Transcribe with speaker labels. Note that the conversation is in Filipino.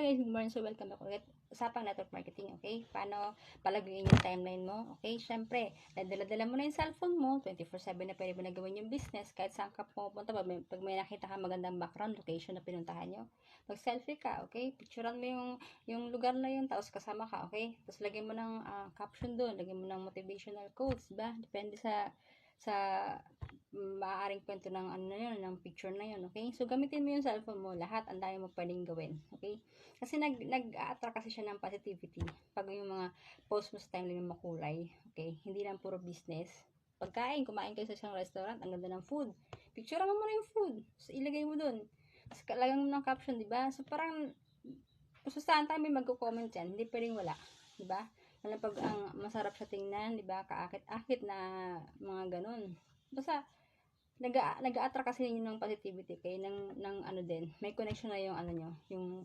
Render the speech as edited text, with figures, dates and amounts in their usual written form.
Speaker 1: Hello guys, good morning. So, welcome back ulit. Usapang network marketing, okay? Paano palaguin yung timeline mo, okay? Siyempre, dala-dala mo na yung cellphone mo, 24/7 na pwede mo na gawin yung business, kahit saan ka pumunta, pag may nakita ka magandang background, location na pinuntahan nyo, mag-selfie ka, okay? Picturean mo yung lugar na yun, tapos kasama ka, okay? Tapos lagyan mo ng caption doon, lagyan mo ng motivational quotes, ba? Depende sa maaaring kwento ng ano na yun, ng picture na yun, okay? So, gamitin mo yung cellphone mo, lahat, ang dami mo pwedeng gawin, okay? Kasi nag-attract kasi siya ng positivity pag yung mga post mo sa timeline ng makulay, okay? Hindi lang puro business. Pagkain, kumain kayo sa isang restaurant, ang ganda ng food. Picture mo muna yung food. So, ilagay mo dun. Tapos, lagyan mo ng caption, di ba? So, parang, kung saan tayo may magko-comment yan, hindi pwedeng wala, di ba? Lalo pag ang masarap sa tingnan, di ba? Kaakit-akit na mga ganun. Basta, nag-a-attract kasi yun ng positivity kayo ng ano din. May connection na yung ano nyo, yung